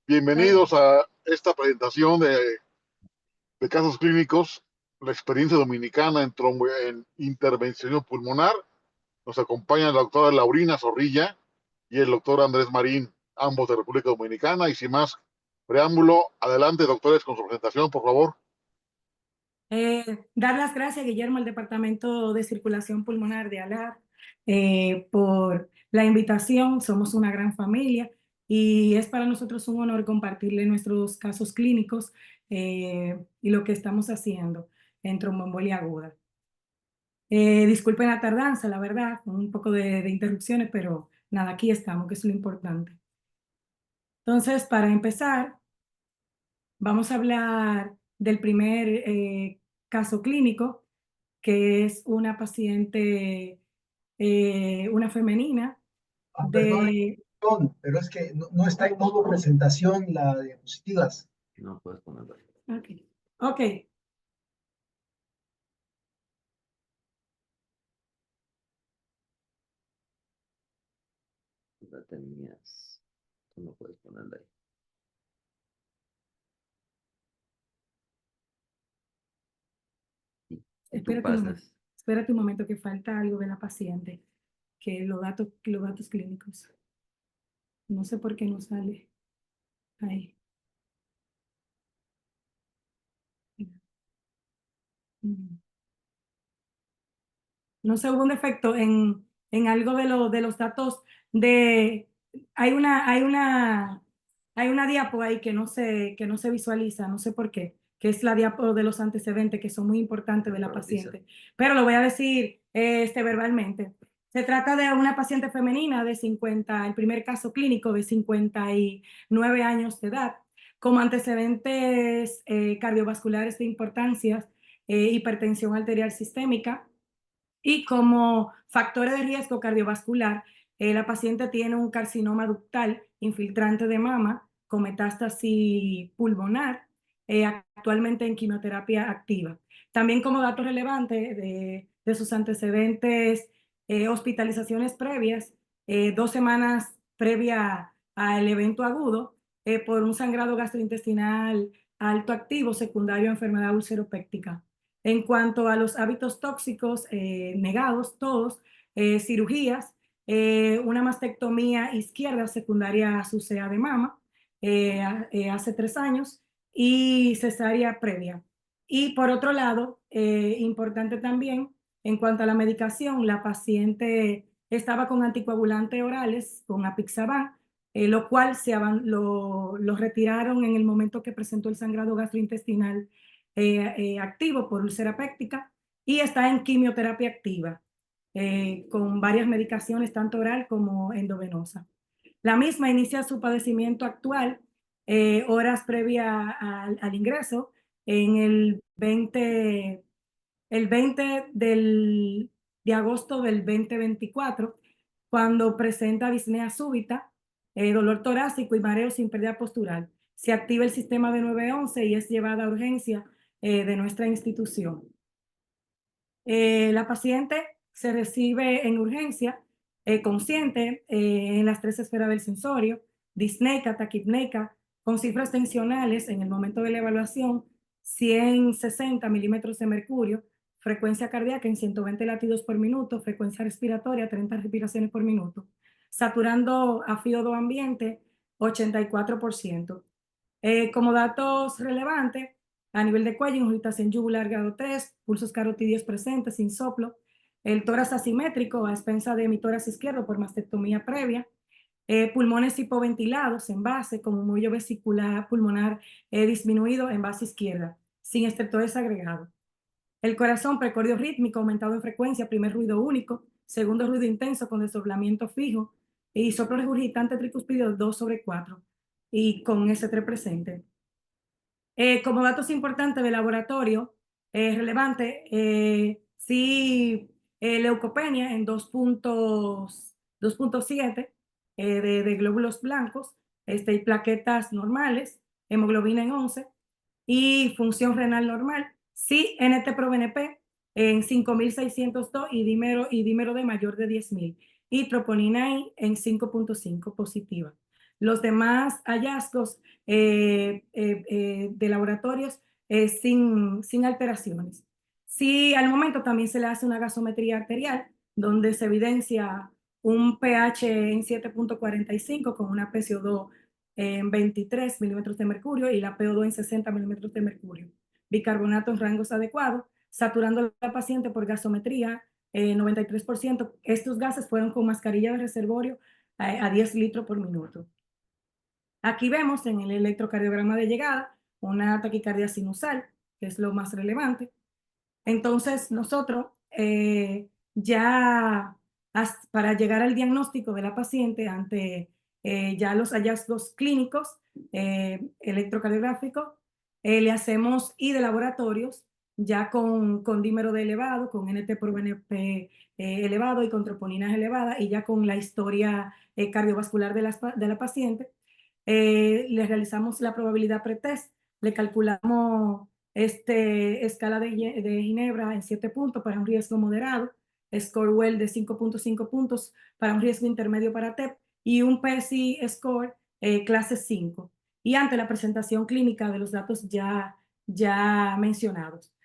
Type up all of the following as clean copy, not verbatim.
Bienvenidos a esta presentación de casos clínicos, la experiencia dominicana en intervención pulmonar. Nos acompaña la doctora Laurina Zorrilla y el doctor Andrés Marín, ambos de República Dominicana. Y sin más preámbulo, adelante, doctores, con su presentación, por favor. Dar las gracias, Guillermo, al Departamento de Circulación Pulmonar de ALAR, por la invitación. Somos una gran familia y es para nosotros un honor compartirle nuestros casos clínicos y lo que estamos haciendo en tromboembolia aguda. Disculpen la tardanza, la verdad, un poco de interrupciones, pero nada, aquí estamos, que es lo importante. Entonces, para empezar, vamos a hablar del primer caso clínico, que es una paciente, una femenina Perdón, de... pero es que no está en modo presentación la diapositivas. No puedes ponerlo ahí. Ok, ok, La tenías. Tú no puedes ponerla ahí. Y tú espérate un momento, pasas. espérate un momento que falta algo de la paciente, que los datos clínicos. No sé por qué no sale ahí. Mm. No sé, hubo un defecto en algo de los datos de... Hay una diapo ahí que no se visualiza, no sé por qué, que es la diapo de los antecedentes, que son muy importantes de la paciente. Pero lo voy a decir verbalmente. Se trata de una paciente femenina de 50, el primer caso clínico de 59 años de edad, con antecedentes cardiovasculares de importancia, hipertensión arterial sistémica, y como factores de riesgo cardiovascular, la paciente tiene un carcinoma ductal infiltrante de mama con metástasis pulmonar, actualmente en quimioterapia activa. También como dato relevante de sus antecedentes, hospitalizaciones previas, 2 semanas previa al evento agudo, por un sangrado gastrointestinal alto activo secundario a enfermedad ulceropéctica. En cuanto a los hábitos tóxicos, negados todos, cirugías, una mastectomía izquierda secundaria a su CA de mama hace 3 años y cesárea previa. Y por otro lado, importante también, en cuanto a la medicación, la paciente estaba con anticoagulantes orales, con apixaban, lo cual lo retiraron en el momento que presentó el sangrado gastrointestinal activo por úlcera péptica, y está en quimioterapia activa con varias medicaciones, tanto oral como endovenosa. La misma inicia su padecimiento actual horas previa al ingreso en el 20 de agosto del 2024, cuando presenta disnea súbita, dolor torácico y mareo sin pérdida postural. Se activa el sistema de 911 y es llevada a urgencia de nuestra institución. La paciente se recibe en urgencia, consciente, en las 3 esferas del sensorio, disneica, taquipneica, con cifras tensionales en el momento de la evaluación, 160 milímetros de mercurio, frecuencia cardíaca en 120 latidos por minuto, frecuencia respiratoria 30 respiraciones por minuto, saturando a FiO2 ambiente 84%. Como datos relevantes, a nivel de cuello, ingurgitación yugular grado 3, pulsos carotidios presentes sin soplo, el tórax asimétrico a expensa de mi tórax izquierdo por mastectomía previa, pulmones hipoventilados en base, como un muelle vesicular pulmonar disminuido en base izquierda, sin estertores agregados. El corazón precordio rítmico aumentado en frecuencia, primer ruido único, segundo ruido intenso con desdoblamiento fijo y soplo regurgitante tricuspidio 2/4 y con S3 presente. Como datos importantes de laboratorio, relevante, sí, leucopenia en 2.7 de glóbulos blancos, y plaquetas normales, hemoglobina en 11 y función renal normal. Sí, NT-proBNP en 5.602 y dímero D mayor de 10.000 y troponina I en 5.5 positiva. Los demás hallazgos de laboratorios sin alteraciones. Sí, al momento también se le hace una gasometría arterial, donde se evidencia un pH en 7.45 con una PCO2 en 23 milímetros de mercurio y la PO2 en 60 milímetros de mercurio. Bicarbonato en rangos adecuados, saturando a la paciente por gasometría 93%. Estos gases fueron con mascarilla de reservorio a 10 litros por minuto. Aquí vemos en el electrocardiograma de llegada una taquicardia sinusal, que es lo más relevante. Entonces, nosotros ya para llegar al diagnóstico de la paciente ante ya los hallazgos clínicos electrocardiográficos, le hacemos I de laboratorios ya con dímero de elevado, con NT por BNP elevado y con troponinas elevadas y ya con la historia cardiovascular de la paciente. Le realizamos la probabilidad pretest, le calculamos escala de Ginebra en 7 puntos para un riesgo moderado, Score-Well de 5.5 puntos para un riesgo intermedio para TEP y un PSI score clase 5. Y ante la presentación clínica de los datos ya mencionados.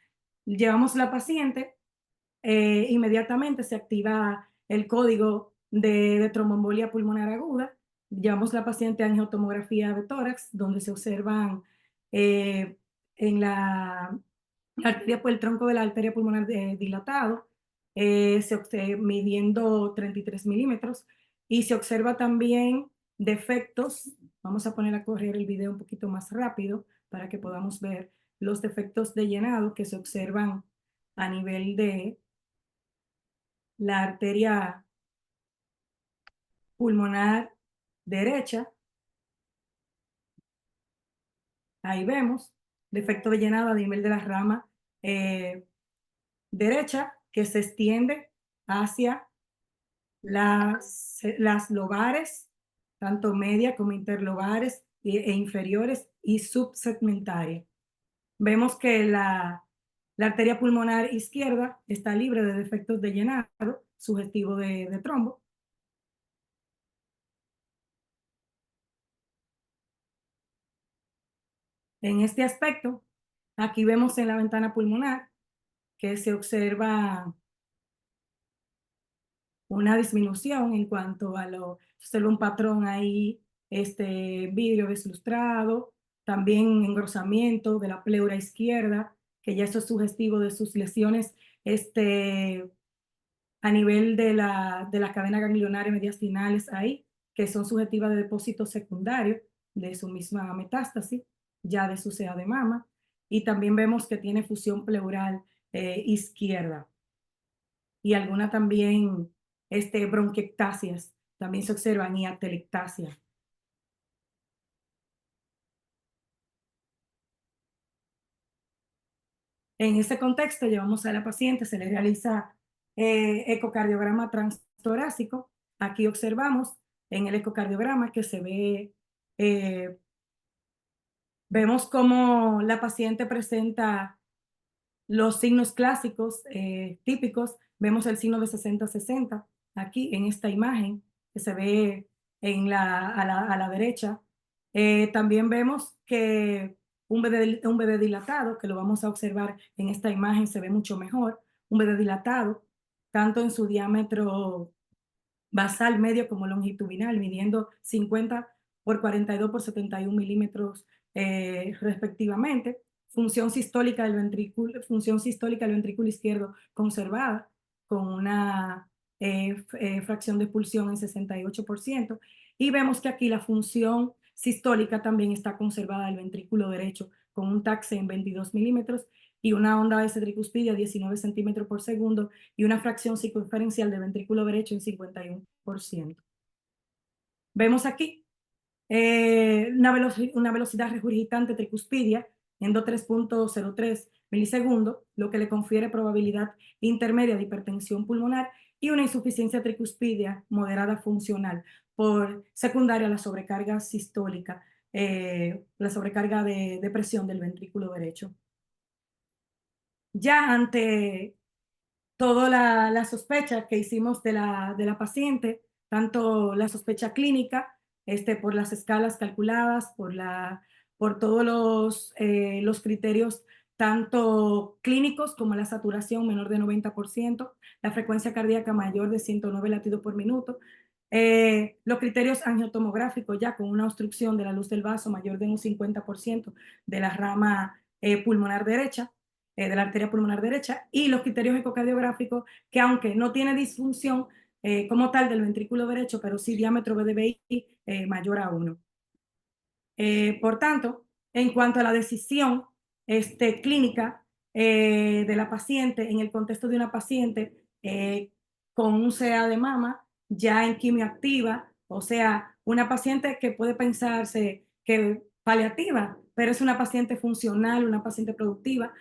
Llevamos la paciente, inmediatamente se activa el código de tromboembolia pulmonar aguda. Llevamos la paciente a angiotomografía de tórax, donde se observan en la arteria, pues el tronco de la arteria pulmonar dilatado, midiendo 33 milímetros, y se observa también defectos. Vamos a poner a correr el video un poquito más rápido para que podamos ver los defectos de llenado que se observan a nivel de la arteria pulmonar derecha. Ahí vemos defecto de llenado a nivel de la rama derecha que se extiende hacia las lobares, tanto media como interlobares e inferiores y subsegmentaria. Vemos que la arteria pulmonar izquierda está libre de defectos de llenado sugestivo de trombo. En este aspecto, aquí vemos en la ventana pulmonar que se observa una disminución en cuanto a se ve un patrón ahí, vidrio deslustrado, también engrosamiento de la pleura izquierda, que ya eso es sugestivo de sus lesiones a nivel de la cadena ganglionaria mediastinales ahí, que son sugestivas de depósitos secundarios de su misma metástasis, ya de su CA de mama, y también vemos que tiene fusión pleural izquierda y alguna también bronquiectasias, también se observan, y atelectasia. En este contexto llevamos a la paciente, se le realiza ecocardiograma transtorácico. Aquí observamos en el ecocardiograma que se ve, vemos cómo la paciente presenta los signos clásicos típicos. Vemos el signo de 60-60 aquí en esta imagen que se ve a la derecha. También vemos que un BD dilatado, que lo vamos a observar en esta imagen, se ve mucho mejor. Un BD dilatado, tanto en su diámetro basal, medio como longitudinal, midiendo 50 por 42 por 71 milímetros respectivamente. Función sistólica del ventrículo izquierdo conservada con una fracción de expulsión en 68%. Y vemos que aquí la función sistólica también está conservada del ventrículo derecho con un taxe en 22 milímetros y una onda S tricuspidia 19 centímetros por segundo y una fracción circunferencial de ventrículo derecho en 51%. Vemos aquí una velocidad regurgitante tricuspidia en 3.03 milisegundos, lo que le confiere probabilidad intermedia de hipertensión pulmonar y una insuficiencia tricuspidia moderada funcional por secundaria a la sobrecarga sistólica, la sobrecarga de presión del ventrículo derecho. Ya ante toda la sospecha que hicimos de la paciente, tanto la sospecha clínica por las escalas calculadas, por todos los criterios tanto clínicos como la saturación menor de 90%, la frecuencia cardíaca mayor de 109 latidos por minuto, los criterios angiotomográficos ya con una obstrucción de la luz del vaso mayor de un 50% de la rama pulmonar derecha, de la arteria pulmonar derecha, y los criterios ecocardiográficos que aunque no tiene disfunción como tal del ventrículo derecho, pero sí diámetro BDBI mayor a 1. Por tanto, en cuanto a la decisión clínica de la paciente, en el contexto de una paciente con un CA de mama ya en quimioactiva, o sea, una paciente que puede pensarse que paliativa, pero es una paciente funcional, una paciente productiva.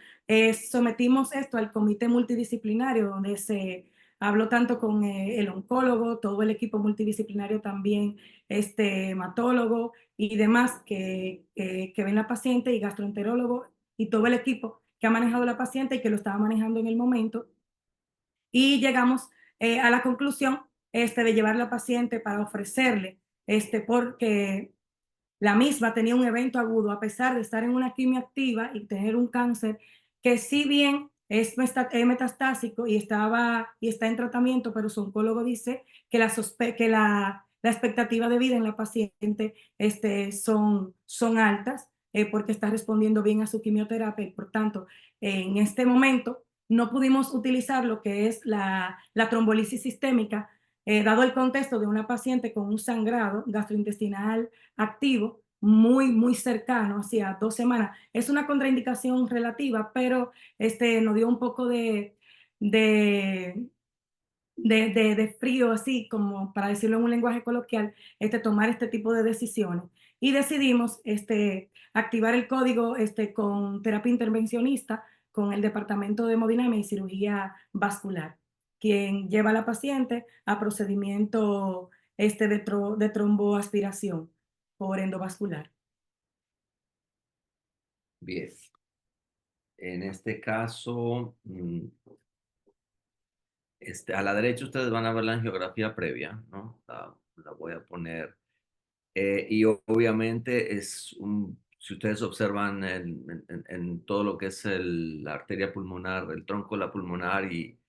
Sometimos esto al comité multidisciplinario donde se habló tanto con el oncólogo, todo el equipo multidisciplinario también, hematólogo, y demás que ven la paciente, y gastroenterólogo y todo el equipo que ha manejado la paciente y que lo estaba manejando en el momento. Y llegamos a la conclusión de llevar a la paciente para ofrecerle, porque la misma tenía un evento agudo, a pesar de estar en una quimio activa y tener un cáncer que si bien es metastásico y está en tratamiento, pero su oncólogo dice que la expectativa de vida en la paciente son altas porque está respondiendo bien a su quimioterapia y por tanto en este momento no pudimos utilizar lo que es la trombolisis sistémica, dado el contexto de una paciente con un sangrado gastrointestinal activo, muy cercano, hacia 2 semanas. Es una contraindicación relativa, pero nos dio un poco de, de frío, así como para decirlo en un lenguaje coloquial, tomar este tipo de decisiones. Y decidimos activar el código con terapia intervencionista con el Departamento de Hemodinamia y Cirugía Vascular, quien lleva a la paciente a procedimiento de tromboaspiración por endovascular. Bien. En este caso, a la derecha ustedes van a ver la angiografía previa, ¿no? La voy a poner. Y obviamente si ustedes observan en todo lo que es la arteria pulmonar, el tronco de la pulmonar y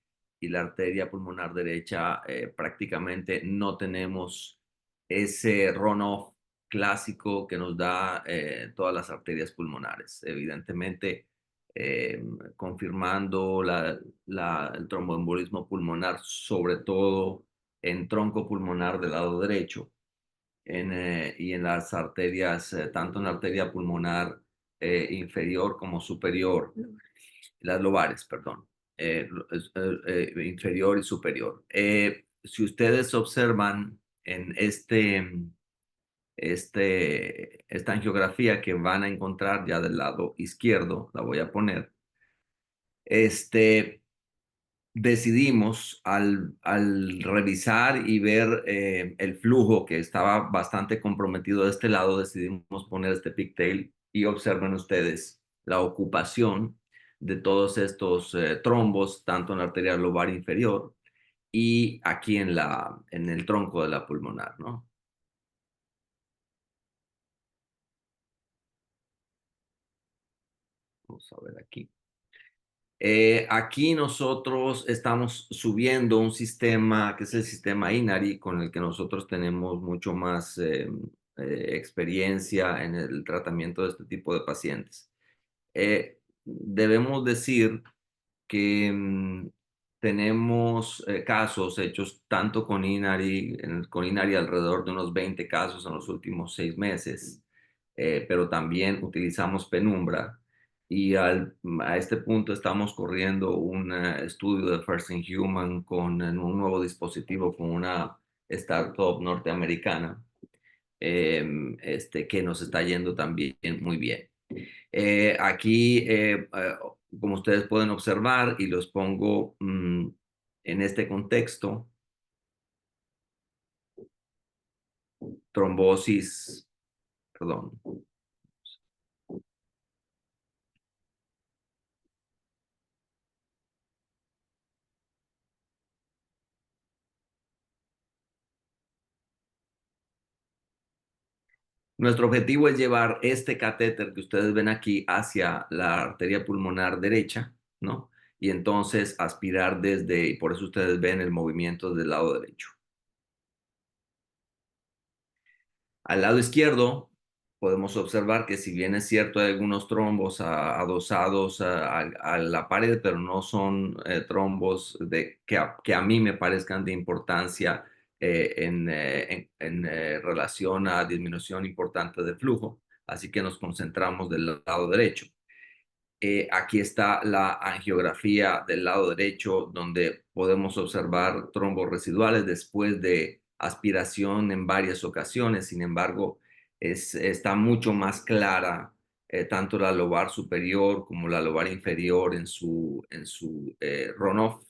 la arteria pulmonar derecha, prácticamente no tenemos ese runoff clásico que nos da todas las arterias pulmonares. Evidentemente, confirmando el tromboembolismo pulmonar, sobre todo en tronco pulmonar del lado derecho y en las arterias, tanto en la arteria pulmonar inferior como superior, las lobares, perdón, inferior y superior. Si ustedes observan en esta angiografía que van a encontrar ya del lado izquierdo, la voy a poner, decidimos al revisar y ver el flujo que estaba bastante comprometido de este lado, decidimos poner este pigtail y observen ustedes la ocupación de todos estos trombos, tanto en la arteria lobar inferior y aquí en el tronco de la pulmonar, ¿no? Vamos a ver aquí. Aquí nosotros estamos subiendo un sistema que es el sistema INARI, con el que nosotros tenemos mucho más experiencia en el tratamiento de este tipo de pacientes. Debemos decir que tenemos casos hechos tanto con INARI alrededor de unos 20 casos en los últimos 6 meses, pero también utilizamos Penumbra y a este punto estamos corriendo un estudio de First in Human con un nuevo dispositivo con una startup norteamericana que nos está yendo también muy bien. Aquí, como ustedes pueden observar, y los pongo en este contexto, trombosis, perdón. Nuestro objetivo es llevar este catéter que ustedes ven aquí hacia la arteria pulmonar derecha, ¿no? Y entonces aspirar y por eso ustedes ven el movimiento del lado derecho. Al lado izquierdo podemos observar que si bien es cierto hay algunos trombos adosados a la pared, pero no son trombos que a mí me parezcan de importancia en relación a disminución importante de flujo. Así que nos concentramos del lado derecho. Aquí está la angiografía del lado derecho, donde podemos observar trombos residuales después de aspiración en varias ocasiones. Sin embargo, está mucho más clara tanto la lobar superior como la lobar inferior en su runoff.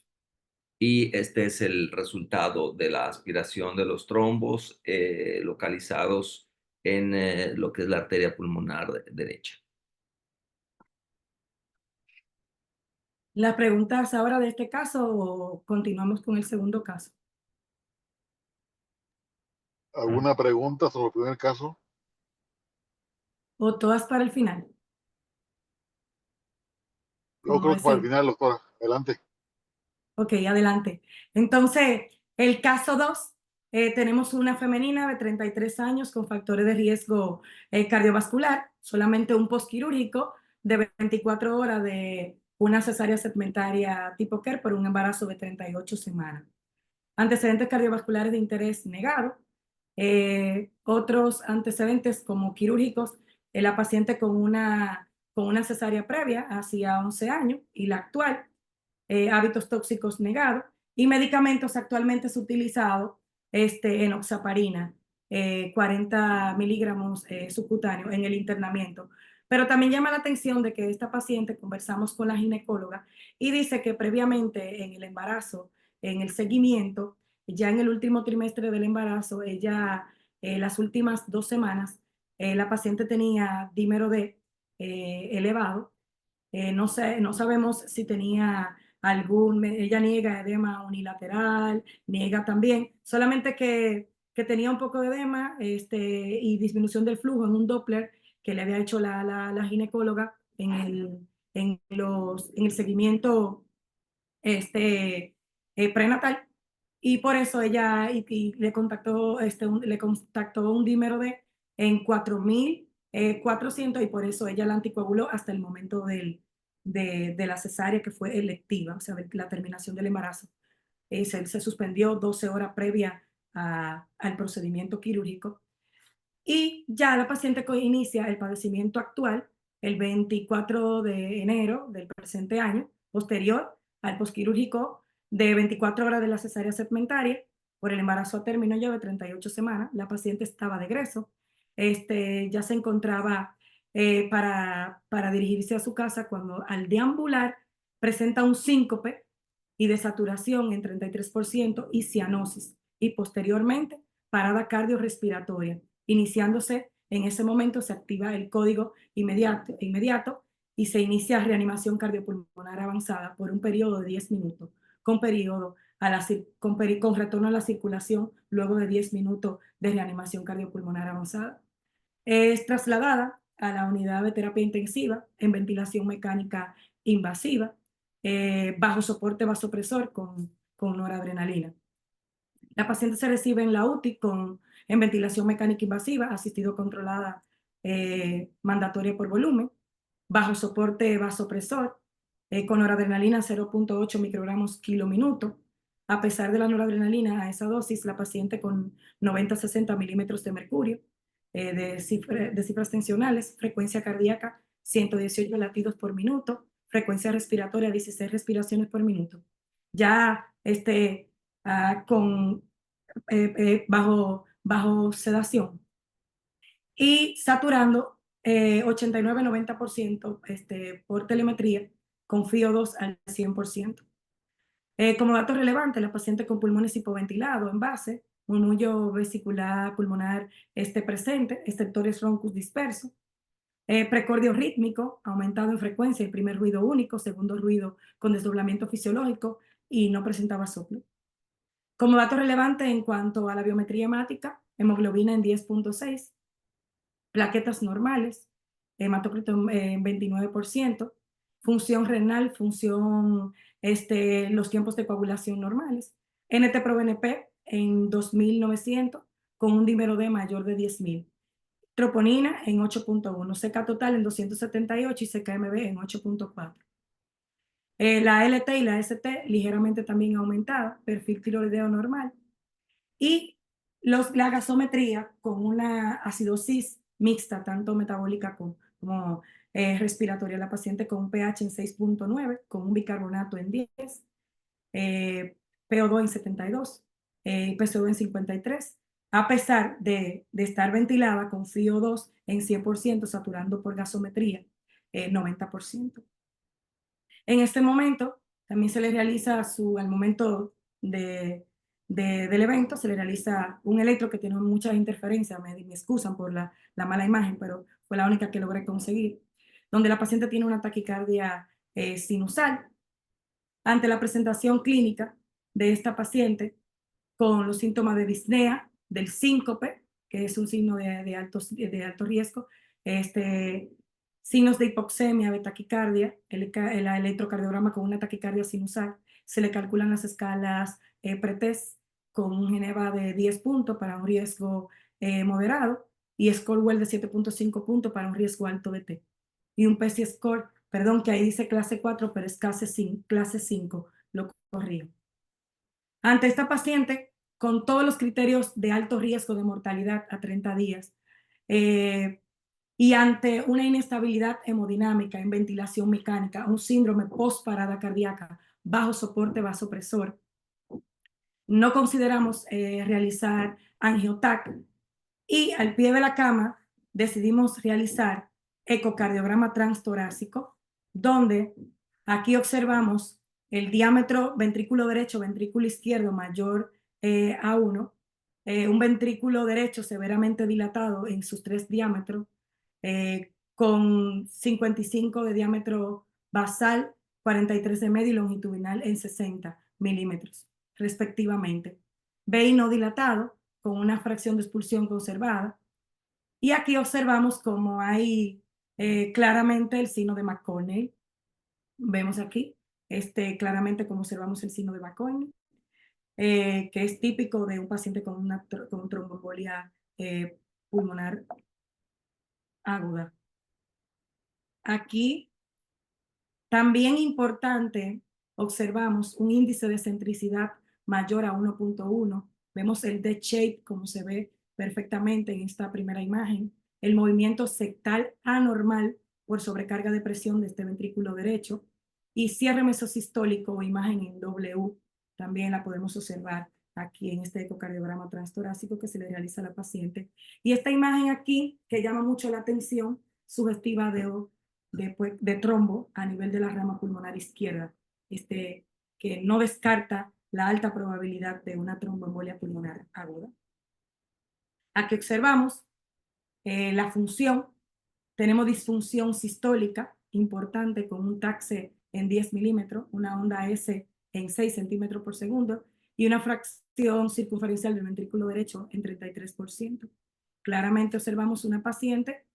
Y este es el resultado de la aspiración de los trombos localizados en lo que es la arteria pulmonar derecha. ¿Las preguntas ahora de este caso o continuamos con el segundo caso? ¿Alguna pregunta sobre el primer caso? ¿O todas para el final? Yo Como creo que para el deseen. final, doctora. Adelante. Ok, adelante. Entonces, el caso 2, tenemos una femenina de 33 años con factores de riesgo cardiovascular, solamente un postquirúrgico de 24 horas de una cesárea segmentaria tipo KER por un embarazo de 38 semanas. Antecedentes cardiovasculares de interés negado. Otros antecedentes como quirúrgicos, la paciente con una cesárea previa, hacía 11 años, y la actual. Hábitos tóxicos negados y medicamentos actualmente utilizados, enoxaparina, 40 miligramos subcutáneos en el internamiento. Pero también llama la atención de que esta paciente conversamos con la ginecóloga y dice que previamente en el embarazo, en el seguimiento, ya en el último trimestre del embarazo, ella, las últimas 2 semanas, la paciente tenía dímero D elevado. No sabemos si tenía ella niega edema unilateral, niega también, solamente que tenía un poco de edema y disminución del flujo en un Doppler que le había hecho la ginecóloga en el seguimiento prenatal, y por eso ella y le contactó un dímero D en 4.400, y por eso ella la anticoaguló hasta el momento de la cesárea, que fue electiva, o sea, de la terminación del embarazo. Se suspendió 12 horas previa al procedimiento quirúrgico, y ya la paciente inicia el padecimiento actual el 24 de enero del presente año, posterior al posquirúrgico de 24 horas de la cesárea segmentaria por el embarazo a término ya de 38 semanas. La paciente estaba de egreso, ya se encontraba para dirigirse a su casa cuando al deambular presenta un síncope y desaturación en 33% y cianosis, y posteriormente parada cardiorrespiratoria. Iniciándose en ese momento se activa el código inmediato y se inicia reanimación cardiopulmonar avanzada por un periodo de 10 minutos, con retorno a la circulación luego de 10 minutos de reanimación cardiopulmonar avanzada. Es trasladada a la unidad de terapia intensiva en ventilación mecánica invasiva, bajo soporte vasopresor con noradrenalina. La paciente se recibe en la UTI en ventilación mecánica invasiva, asistido controlada mandatoria por volumen, bajo soporte vasopresor, con noradrenalina 0.8 microgramos kilo minuto. A pesar de la noradrenalina a esa dosis, la paciente con 90-60 milímetros de mercurio, de cifras tensionales, frecuencia cardíaca 118 latidos por minuto, frecuencia respiratoria 16 respiraciones por minuto. Ya bajo sedación y saturando 89-90% por telemetría, con FIO2 al 100%. Como dato relevante, la paciente con pulmones hipoventilados en base, murmullo vesicular pulmonar presente, estertores roncus disperso, precordio rítmico aumentado en frecuencia, el primer ruido único, segundo ruido con desdoblamiento fisiológico, y no presentaba soplo. Como dato relevante en cuanto a la biometría hemática, hemoglobina en 10.6, plaquetas normales, hematócrito en 29%, función renal, los tiempos de coagulación normales, NT-proBNP en 2.900 con un dímero D mayor de 10.000. Troponina en 8.1, CK total en 278 y CKMB en 8.4. La LT y la ST ligeramente también aumentada, perfil tiroideo normal. Y la gasometría con una acidosis mixta, tanto metabólica como respiratoria. La paciente con un pH en 6.9, con un bicarbonato en 10, PO2 en 72, PCO en 53. A pesar de estar ventilada con FiO2 en 100%, saturando por gasometría 90%. En este momento, también se le realiza al momento del evento, se le realiza un electro que tiene muchas interferencias, me excusan por la mala imagen, pero fue la única que logré conseguir, donde la paciente tiene una taquicardia sinusal. Ante la presentación clínica de esta paciente, con los síntomas de disnea, del síncope, que es un signo de alto riesgo, signos de hipoxemia, de taquicardia, el electrocardiograma con una taquicardia sinusal, se le calculan las escalas pretest con un Geneva de 10 puntos para un riesgo moderado y Score-Well de 7.5 puntos para un riesgo alto de T. Y un PESI score, perdón, que ahí dice clase 4, pero es clase 5, lo corrijo. Ante esta paciente, con todos los criterios de alto riesgo de mortalidad a 30 días, y ante una inestabilidad hemodinámica en ventilación mecánica, un síndrome post-parada cardíaca bajo soporte vasopresor, no consideramos realizar angiotac y al pie de la cama decidimos realizar ecocardiograma transtorácico, donde aquí observamos el diámetro ventrículo derecho, ventrículo izquierdo mayor a 1, un ventrículo derecho severamente dilatado en sus 3 diámetros, con 55 de diámetro basal, 43 de medio y longitudinal en 60 milímetros, respectivamente. BI no dilatado, con una fracción de expulsión conservada. Y aquí observamos cómo hay claramente el signo de McCorney. Vemos aquí claramente cómo observamos el signo de McCorney, que es típico de un paciente con tromboembolia pulmonar aguda. Aquí también importante, observamos un índice de centricidad mayor a 1.1. Vemos el dead shape como se ve perfectamente en esta primera imagen. El movimiento septal anormal por sobrecarga de presión de este ventrículo derecho. Y cierre mesosistólico o imagen en W también la podemos observar aquí en este ecocardiograma transtorácico que se le realiza a la paciente. Y esta imagen aquí que llama mucho la atención, sugestiva de trombo a nivel de la rama pulmonar izquierda, que no descarta la alta probabilidad de una tromboembolia pulmonar aguda. Aquí observamos la función. Tenemos disfunción sistólica importante con un taxe en 10 milímetros, una onda S en 6 centímetros por segundo y una fracción circunferencial del ventrículo derecho en 33%. Claramente observamos una paciente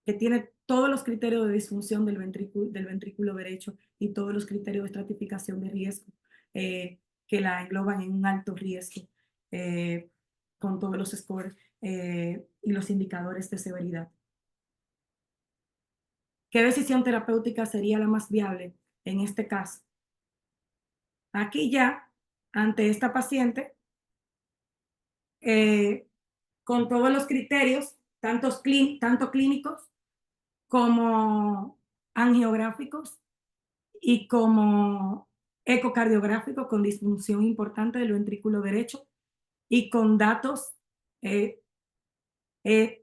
que tiene todos los criterios de disfunción del ventrículo derecho y todos los criterios de estratificación de riesgo que la engloban en un alto riesgo con todos los scores y los indicadores de severidad. ¿Qué decisión terapéutica sería la más viable en este caso? Aquí ya, ante esta paciente, con todos los criterios, tanto clínicos como angiográficos y como ecocardiográficos con disfunción importante del ventrículo derecho y con datos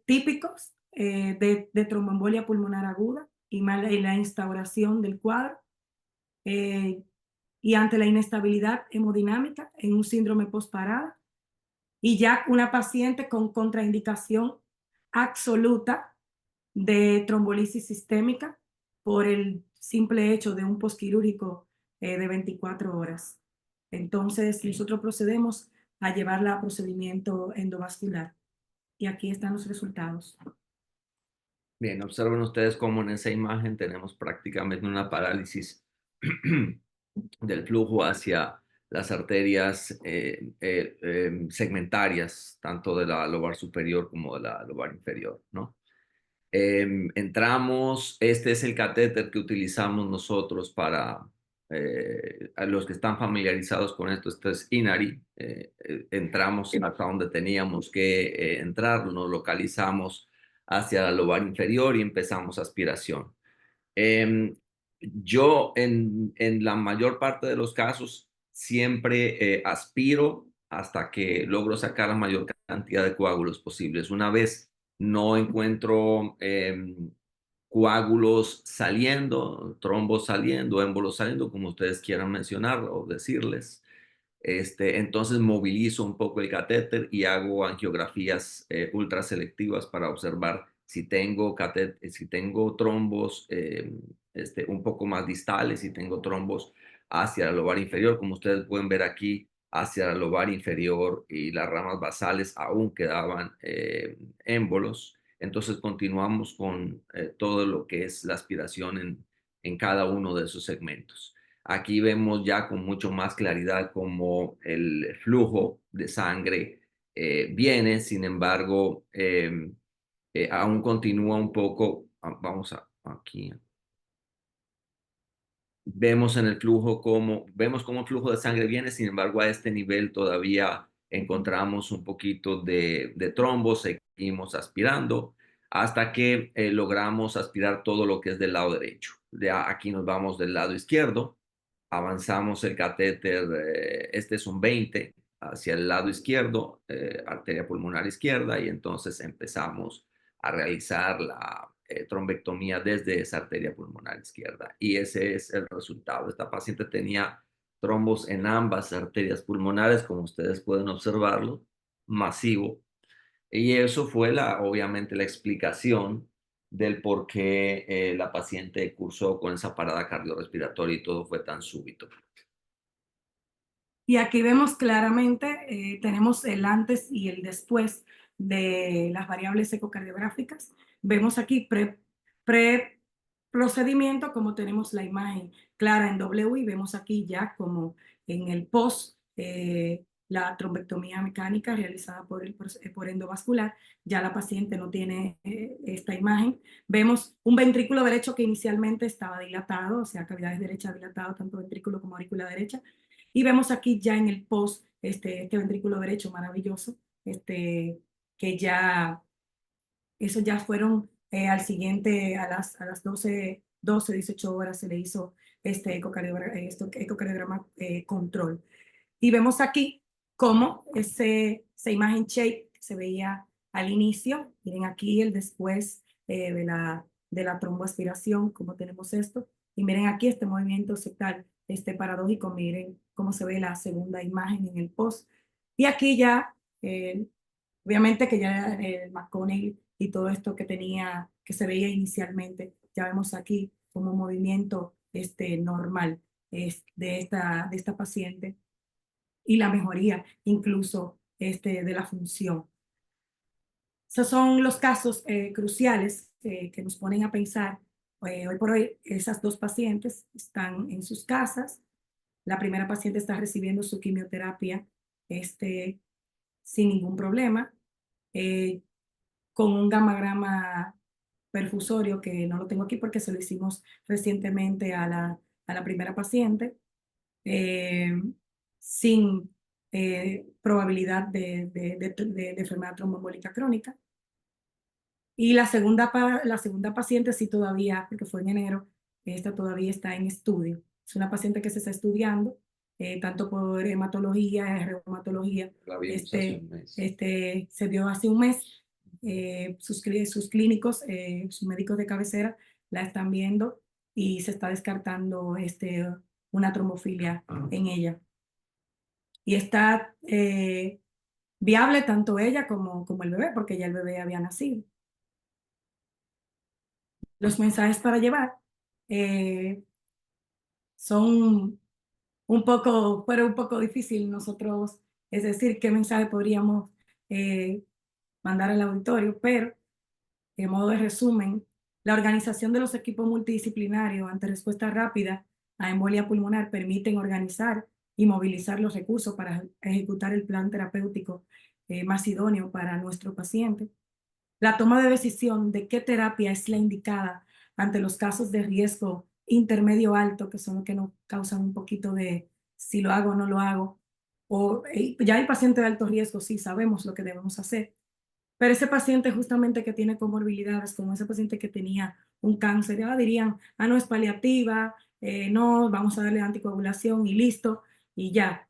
típicos de tromboembolia pulmonar aguda y la instauración del cuadro y ante la inestabilidad hemodinámica en un síndrome postparada y ya una paciente con contraindicación absoluta de trombolisis sistémica por el simple hecho de un posquirúrgico de 24 horas. Entonces, nosotros procedemos a llevarla a procedimiento endovascular. Y aquí están los resultados. Bien, observen ustedes cómo en esa imagen tenemos prácticamente una parálisis del flujo hacia las arterias segmentarias, tanto de la lobar superior como de la lobar inferior, ¿no? Entramos, este es el catéter que utilizamos nosotros para, a los que están familiarizados con esto, esto es Inari. Entramos hasta donde teníamos que entrar, nos localizamos hacia la lobar inferior y empezamos aspiración. Yo en la mayor parte de los casos siempre aspiro hasta que logro sacar la mayor cantidad de coágulos posibles. Una vez no encuentro coágulos saliendo, trombos saliendo, émbolos saliendo, como ustedes quieran mencionar o decirles, entonces movilizo un poco el catéter y hago angiografías ultraselectivas para observar si tengo, si tengo trombos un poco más distales, si tengo trombos hacia la lobar inferior. Como ustedes pueden ver aquí, hacia la lobar inferior y las ramas basales aún quedaban émbolos. Entonces continuamos con todo lo que es la aspiración en cada uno de esos segmentos. Aquí vemos ya con mucho más claridad cómo el flujo de sangre viene, sin embargo, aún continúa un poco. Vamos aquí. Vemos en el flujo vemos cómo el flujo de sangre viene, sin embargo, a este nivel todavía encontramos un poquito de trombos, seguimos aspirando hasta que logramos aspirar todo lo que es del lado derecho. Ya aquí nos vamos del lado izquierdo. Avanzamos el catéter, este es un 20, hacia el lado izquierdo, arteria pulmonar izquierda, y entonces empezamos a realizar la trombectomía desde esa arteria pulmonar izquierda. Y ese es el resultado. Esta paciente tenía trombos en ambas arterias pulmonares, como ustedes pueden observarlo, masivo. Y eso fue obviamente la explicación del por qué la paciente cursó con esa parada cardiorrespiratoria y todo fue tan súbito. Y aquí vemos claramente, tenemos el antes y el después de las variables ecocardiográficas. Vemos aquí procedimiento, como tenemos la imagen clara en W, y vemos aquí ya como en el post, la trombectomía mecánica realizada por endovascular. Ya la paciente no tiene esta imagen. Vemos un ventrículo derecho que inicialmente estaba dilatado, o sea, cavidades derechas dilatadas, tanto ventrículo como aurícula derecha. Y vemos aquí ya en el post este ventrículo derecho maravilloso, que ya, eso ya fueron al siguiente, a las 18 horas se le hizo este ecocardiograma control. Y vemos aquí cómo esa imagen shape que se veía al inicio, miren aquí el después de la tromboaspiración, cómo tenemos esto, y miren aquí este movimiento septal paradójico, miren cómo se ve la segunda imagen en el post. Y aquí ya, obviamente que ya el McConnell y todo esto que se veía inicialmente, ya vemos aquí como un movimiento normal de esta paciente y la mejoría incluso de la función. Esos son los casos cruciales que nos ponen a pensar. Hoy por hoy, esas dos pacientes están en sus casas. La primera paciente está recibiendo su quimioterapia sin ningún problema, con un gamagrama perfusorio que no lo tengo aquí porque se lo hicimos recientemente a la primera paciente, sin probabilidad de enfermedad tromboembólica crónica. Y la segunda paciente sí todavía, porque fue en enero, esta todavía está en estudio. Es una paciente que se está estudiando, tanto por hematología, reumatología. La vimos hace un mes. Se vio hace un mes. Sus clínicos, sus médicos de cabecera la están viendo y se está descartando una trombofilia en ella. Y está viable tanto ella como el bebé, porque ya el bebé había nacido. Los mensajes para llevar fueron un poco difícil nosotros, es decir, qué mensaje podríamos mandar al auditorio, pero en modo de resumen, La organización de los equipos multidisciplinarios ante respuesta rápida a embolia pulmonar permiten organizar y movilizar los recursos para ejecutar el plan terapéutico más idóneo para nuestro paciente. La toma de decisión de qué terapia es la indicada ante los casos de riesgo intermedio alto, que son los que nos causan un poquito de si lo hago o no lo hago, o ya el paciente de alto riesgo, sí sabemos lo que debemos hacer, pero ese paciente justamente que tiene comorbilidades, como ese paciente que tenía un cáncer, ya dirían, ah, no es paliativa, no, vamos a darle anticoagulación y listo, y ya.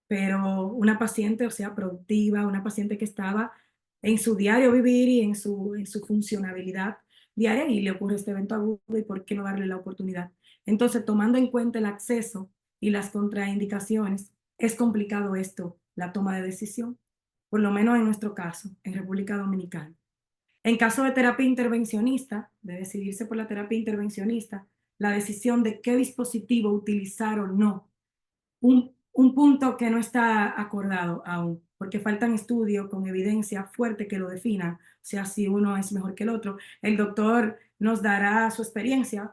Pero una paciente, o sea, productiva, una paciente que estaba en su diario vivir y en su funcionabilidad diaria y le ocurre este evento agudo y por qué no darle la oportunidad. Entonces, tomando en cuenta el acceso y las contraindicaciones, es complicado esto, la toma de decisión, por lo menos en nuestro caso, en República Dominicana. En caso de terapia intervencionista, de decidirse por la terapia intervencionista, la decisión de qué dispositivo utilizar o no, un punto que no está acordado aún, porque faltan estudios con evidencia fuerte que lo definan, o sea, si uno es mejor que el otro. El doctor nos dará su experiencia,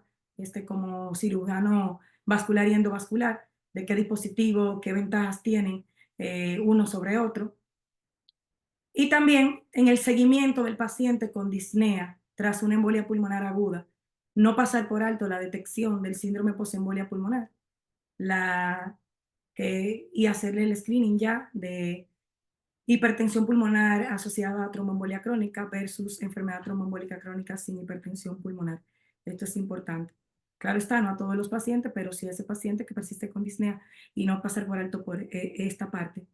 como cirujano vascular y endovascular, de qué dispositivo, qué ventajas tienen uno sobre otro. Y también en el seguimiento del paciente con disnea tras una embolia pulmonar aguda, no pasar por alto la detección del síndrome posembolia pulmonar, y hacerle el screening ya de hipertensión pulmonar asociada a tromboembolia crónica versus enfermedad tromboembólica crónica sin hipertensión pulmonar. Esto es importante. Claro está, no a todos los pacientes, pero sí a ese paciente que persiste con disnea y no pasar por alto por esta parte.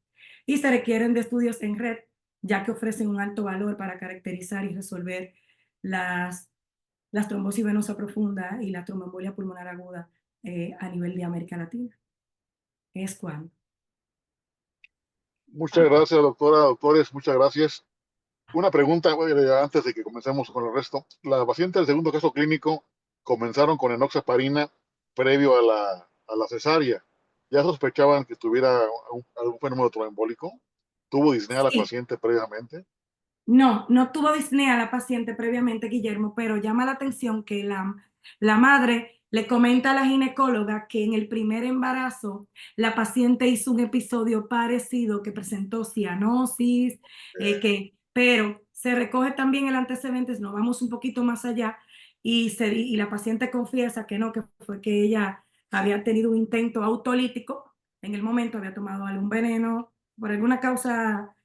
Y se requieren de estudios en red, ya que ofrecen un alto valor para caracterizar y resolver las trombosis venosa profunda y la tromboembolia pulmonar aguda a nivel de América Latina. Es cuando. Muchas gracias, doctora, doctores, muchas gracias. Una pregunta antes de que comencemos con el resto. La paciente del segundo caso clínico comenzaron con enoxaparina previo a la cesárea. ¿Ya sospechaban que tuviera algún fenómeno tromboembólico? ¿Tuvo disnea la Sí, paciente previamente? no, no tuvo disnea la paciente previamente, Guillermo, pero llama la atención que la madre le comenta a la ginecóloga que en el primer embarazo la paciente hizo un episodio parecido que presentó cianosis, pero se recoge también el antecedente, nos vamos un poquito más allá y la paciente confiesa que no, que fue que ella había tenido un intento autolítico, en el momento había tomado algún veneno por alguna causa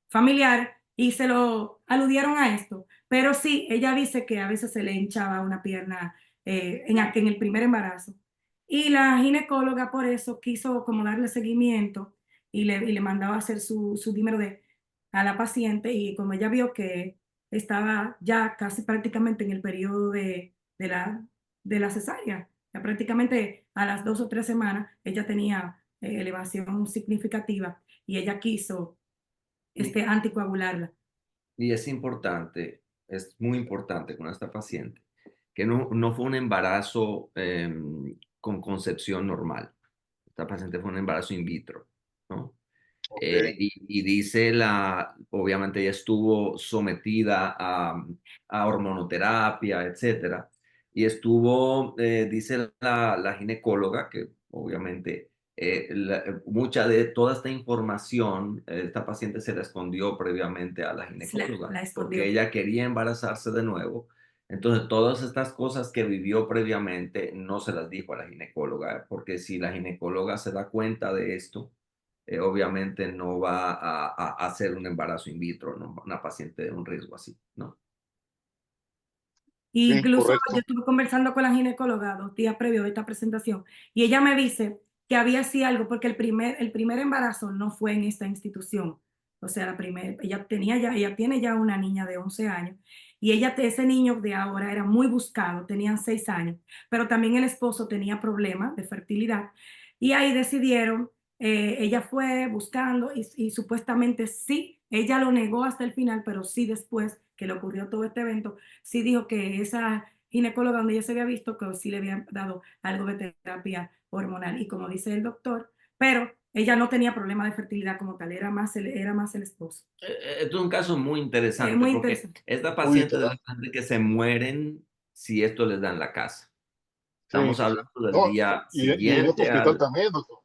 familiar y se lo aludieron a esto. Pero sí, ella dice que a veces se le hinchaba una pierna en el primer embarazo. Y la ginecóloga por eso quiso como darle seguimiento y le mandaba a hacer su dímero a la paciente y como ella vio que estaba ya casi prácticamente en el periodo de la cesárea, ya prácticamente a las 2 o 3 semanas ella tenía elevación significativa y ella quiso Y, anticoagularla. y es muy importante con esta paciente, que no fue un embarazo con concepción normal. Esta paciente fue un embarazo in vitro, ¿no? Ok. Y dice obviamente ella estuvo sometida a hormonoterapia, etcétera, y estuvo, dice la ginecóloga, que obviamente mucha de toda esta información, esta paciente se la escondió previamente a la ginecóloga, La porque escondió. ella quería embarazarse de nuevo. Entonces, todas estas cosas que vivió previamente no se las dijo a la ginecóloga, porque si la ginecóloga se da cuenta de esto, obviamente no va a hacer un embarazo in vitro, ¿no? Una paciente de un riesgo así, ¿no? Sí, Incluso yo correcto. estuve conversando con la ginecóloga 2 días previo a esta presentación y ella me dice que había sí algo, porque el primer embarazo no fue en esta institución. O sea, ella tiene ya una niña de 11 años y ese niño de ahora era muy buscado, tenían 6 años, pero también el esposo tenía problemas de fertilidad y ahí decidieron, ella fue buscando y supuestamente sí, ella lo negó hasta el final, pero sí después que le ocurrió todo este evento, sí dijo que esa ginecóloga donde ella se había visto, que sí le habían dado algo de terapia hormonal. Y como dice el doctor, pero ella no tenía problema de fertilidad como tal, era más el esposo. Esto es un caso muy interesante Muy porque interesante. esta Muy paciente de la interesante. gente que se mueren si esto les da en la casa. Sí, Estamos sí, sí. hablando del No, día y en otro siguiente hospital al... también, doctor.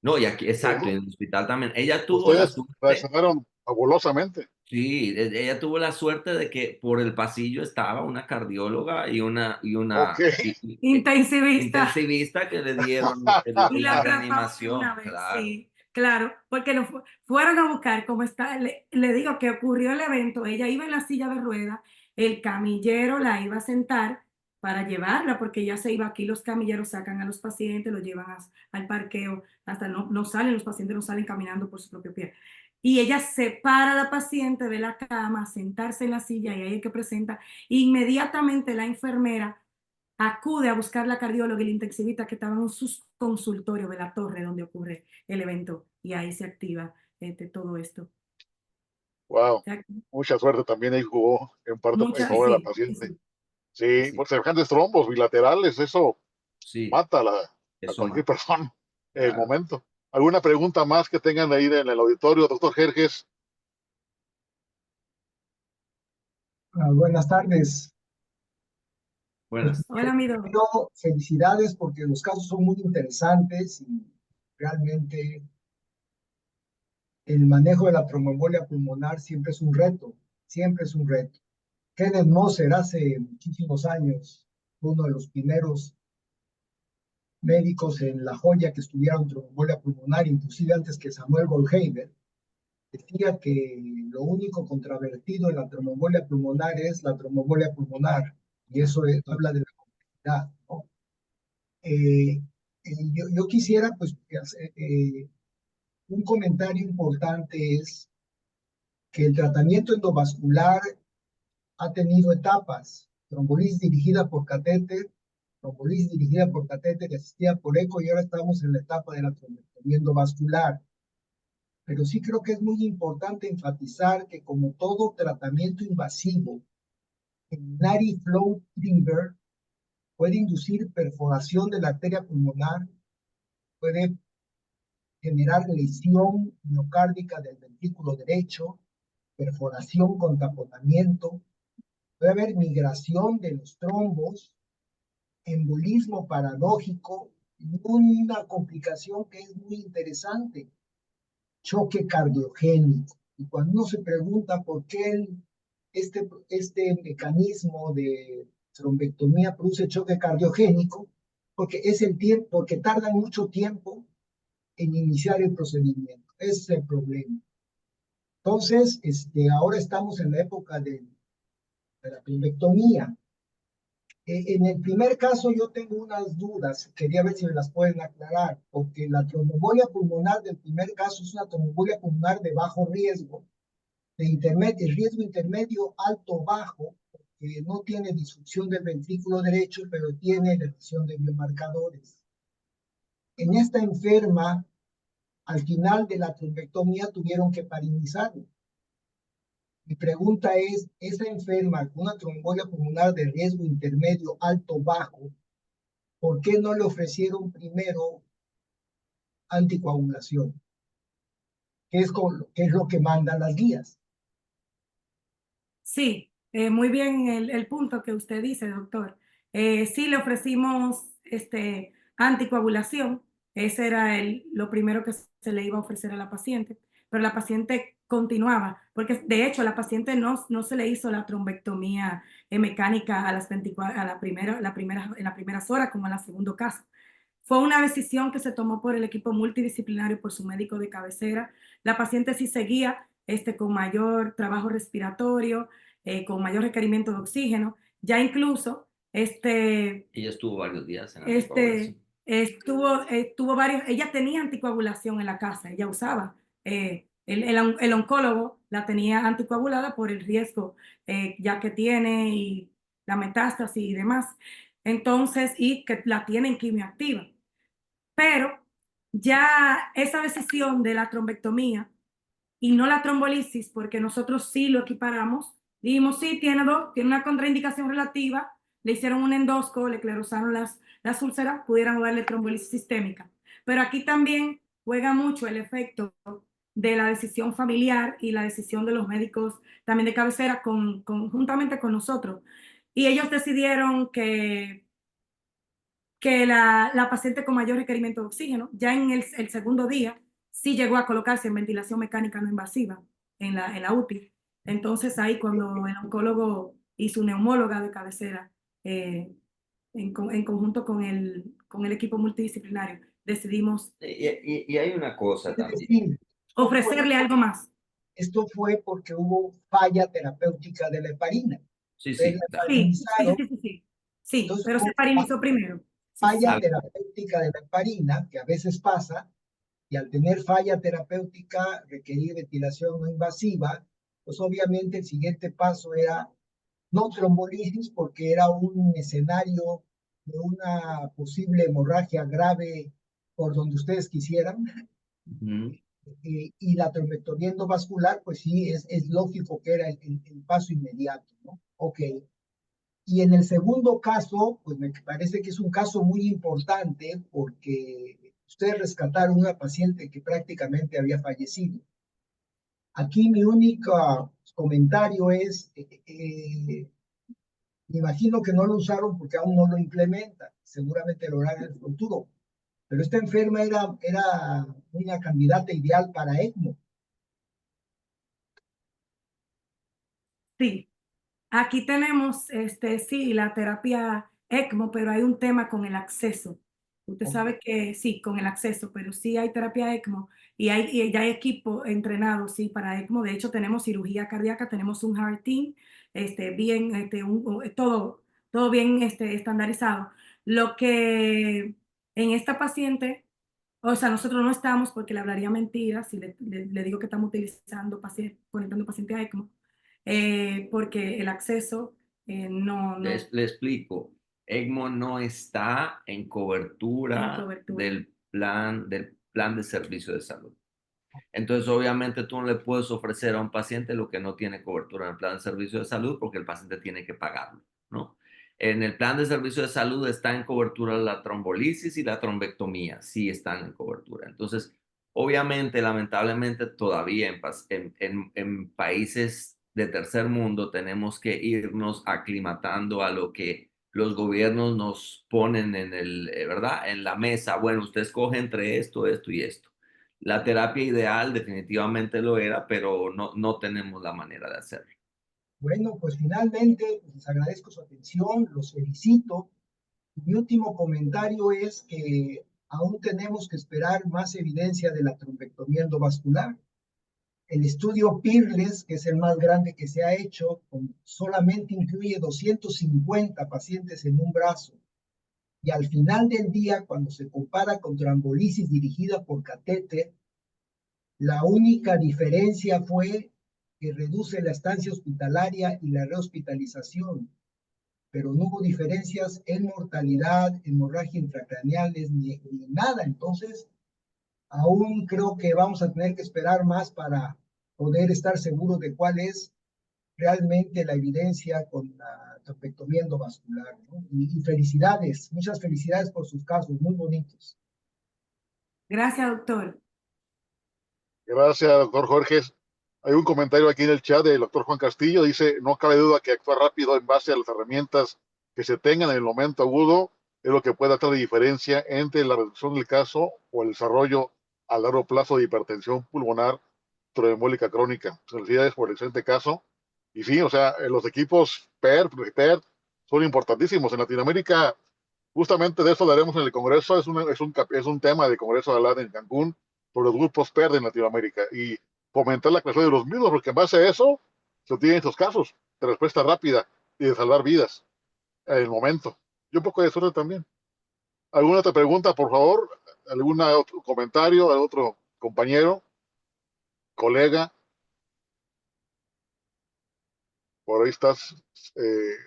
No, y aquí, exacto, Seguro. en el hospital también. Ella tuvo la Ustedes suerte, reaccionaron fabulosamente. sí, ella tuvo la suerte de que por el pasillo estaba una cardióloga Ok. Intensivista. intensivista que le Y dieron la trataron de reanimación, una vez, claro. sí, claro, porque fueron a buscar cómo está, le digo que ocurrió el evento, ella iba en la silla de ruedas, el camillero la iba a sentar para llevarla, porque ya se iba, aquí los camilleros sacan a los pacientes, los llevan al parqueo, hasta no salen, los pacientes no salen caminando por su propio pie. Y ella separa a la paciente de la cama, a sentarse en la silla, y ahí es que presenta, inmediatamente la enfermera acude a buscar la cardióloga y la intensivista que estaban en sus consultorios de la torre donde ocurre el evento y ahí se activa todo esto. O Wow. sea, Mucha suerte también ahí jugó en parte en favor de la sí, paciente. Sí, Sí, por semejantes trombos bilaterales, eso sí, mata a eso cualquier más, persona en el claro. momento. ¿Alguna pregunta más que tengan ahí en el auditorio, doctor Jerjes? Buenas tardes. Pues Buenas. hola, amigo. primero, felicidades porque los casos son muy interesantes y realmente el manejo de la tromboembolia pulmonar siempre es un reto, siempre es un reto. Kenneth Moser hace muchísimos años fue uno de los primeros médicos en La Joya que estudiaron tromboembolia pulmonar, inclusive antes que Samuel Goldhaber. Decía que lo único controvertido en la tromboembolia pulmonar es la tromboembolia pulmonar, y eso habla de la complejidad, ¿no? Yo quisiera, pues, un comentario importante es que el tratamiento endovascular ha tenido etapas: trombolisis dirigida por catéter, trombolisis dirigida por catéter y asistida por eco, y ahora estamos en la etapa de la trombectomía endovascular. Pero sí creo que es muy importante enfatizar que, como todo tratamiento invasivo, el Pulmonary Flow Trigger puede inducir perforación de la arteria pulmonar, puede generar lesión miocárdica del ventrículo derecho, perforación con taponamiento, puede haber migración de los trombos, embolismo paradójico y una complicación que es muy interesante: choque cardiogénico. Y cuando uno se pregunta por qué este mecanismo de trombectomía produce choque cardiogénico, porque es el tiempo, porque tardan mucho tiempo en iniciar el procedimiento. Ese es el problema. Entonces, ahora estamos en la época de la trombectomía. En el primer caso yo tengo unas dudas, quería ver si me las pueden aclarar, porque la tromboembolia pulmonar del primer caso es una tromboembolia pulmonar de bajo riesgo, de riesgo intermedio, alto, bajo, porque no tiene disfunción del ventrículo derecho, pero tiene lesión de biomarcadores. En esta enferma, al final de la trombectomía tuvieron que parinizarla. Mi pregunta es, esa enferma con una tromboembolia pulmonar de riesgo intermedio, alto, bajo, ¿por qué no le ofrecieron primero anticoagulación? ¿Qué es lo que mandan las guías? Sí, muy bien el punto que usted dice, doctor. Sí, le ofrecimos anticoagulación, ese era lo primero que se le iba a ofrecer a la paciente, pero la paciente continuaba, porque de hecho la paciente no se le hizo la trombectomía mecánica a las 24, en las primeras horas, como en el segundo caso. Fue una decisión que se tomó por el equipo multidisciplinario, por su médico de cabecera. La paciente sí seguía con mayor trabajo respiratorio, con mayor requerimiento de oxígeno. Ya incluso Ella estuvo varios días en anticoagulación. estuvo varios, ella tenía anticoagulación en la casa, ella usaba. El oncólogo la tenía anticoagulada por el riesgo ya que tiene y la metástasis y demás. Entonces, y que la tiene en quimioactiva. Pero ya esa decisión de la trombectomía y no la trombolisis, porque nosotros sí lo equiparamos, dijimos, sí, tiene una contraindicación relativa, le hicieron un endosco, le clerosaron las úlceras, pudieran darle trombolisis sistémica. Pero aquí también juega mucho el efecto de la decisión familiar y la decisión de los médicos también de cabecera juntamente con nosotros. Y ellos decidieron que la paciente con mayor requerimiento de oxígeno, ya en el segundo día, sí llegó a colocarse en ventilación mecánica no invasiva en la UTI. Entonces ahí cuando el oncólogo y su neumóloga de cabecera, en conjunto con el equipo multidisciplinario, decidimos Y hay una cosa Es también. decir, ofrecerle algo más. esto fue porque hubo falla terapéutica de la heparina. Sí, Ustedes sí, la claro. Sí, sí, heparinizaron, sí, sí, sí. Sí, entonces pero se hubo parinizó primero. Sí, falla sí. terapéutica de la heparina, que a veces pasa, y al tener falla terapéutica, requerir ventilación no invasiva, pues obviamente el siguiente paso era no trombolisis, porque era un escenario de una posible hemorragia grave por donde ustedes quisieran, Ujú. y la trombectomía endovascular, pues sí, es lógico que era el paso inmediato, ¿no? Ok. Y en el segundo caso, pues me parece que es un caso muy importante porque ustedes rescataron una paciente que prácticamente había fallecido. Aquí mi único comentario es, me imagino que no lo usaron porque aún no lo implementan, seguramente lo harán en el futuro, pero esta enferma era una candidata ideal para ECMO. Sí. Aquí tenemos, sí, la terapia ECMO, pero hay un tema con el acceso. Usted sabe que sí, con el acceso, pero sí hay terapia ECMO y ya hay equipo entrenado, sí, para ECMO. De hecho, tenemos cirugía cardíaca, tenemos un heart team, bien, todo bien, estandarizado. Lo que en esta paciente, o sea, nosotros no estamos, porque le hablaría mentiras si le digo que estamos utilizando conectando paciente a ECMO, porque el acceso no Le explico. ECMO no está en tiene cobertura cobertura. del plan de servicio de salud. Entonces, obviamente, tú no le puedes ofrecer a un paciente lo que no tiene cobertura en el plan de servicio de salud porque el paciente tiene que pagarlo, ¿no? En el plan de servicio de salud está en cobertura la trombolisis y la trombectomía, sí están en cobertura. Entonces, obviamente, lamentablemente, todavía en países de tercer mundo tenemos que irnos aclimatando a lo que los gobiernos nos ponen ¿verdad? En la mesa. Bueno, usted escoge entre esto, esto y esto. La terapia ideal definitivamente lo era, pero no tenemos la manera de hacerlo. Bueno, pues finalmente les agradezco su atención, los felicito. Mi último comentario es que aún tenemos que esperar más evidencia de la trombectomía endovascular. El estudio PIRLES, que es el más grande que se ha hecho, solamente incluye 250 pacientes en un brazo. Y al final del día, cuando se compara con trombolisis dirigida por catéter, la única diferencia fue que reduce la estancia hospitalaria y la rehospitalización, pero no hubo diferencias en mortalidad, hemorragia intracraneales, ni nada. Entonces, aún creo que vamos a tener que esperar más para poder estar seguros de cuál es realmente la evidencia con la trombectomía endovascular, ¿no? Y felicidades, muchas felicidades por sus casos, muy bonitos. Gracias, doctor. Gracias, doctor Jorge. Hay un comentario aquí en el chat del doctor Juan Castillo. Dice, no cabe duda que actuar rápido en base a las herramientas que se tengan en el momento agudo es lo que puede hacer la diferencia entre la reducción del caso o el desarrollo a largo plazo de hipertensión pulmonar trombólica crónica. Felicidades por el excelente caso. Y sí, o sea, los equipos PER son importantísimos. En Latinoamérica, justamente de eso hablaremos en el Congreso. Es un tema de Congreso de hablar en Cancún por los grupos PER en Latinoamérica y fomentar la creación de los mismos, porque en base a eso se obtienen estos casos de respuesta rápida y de salvar vidas en el momento. Y un poco de suerte también. ¿Alguna otra pregunta, por favor? ¿Algún otro comentario? ¿Algún otro compañero? ¿Colega? Por ahí estás,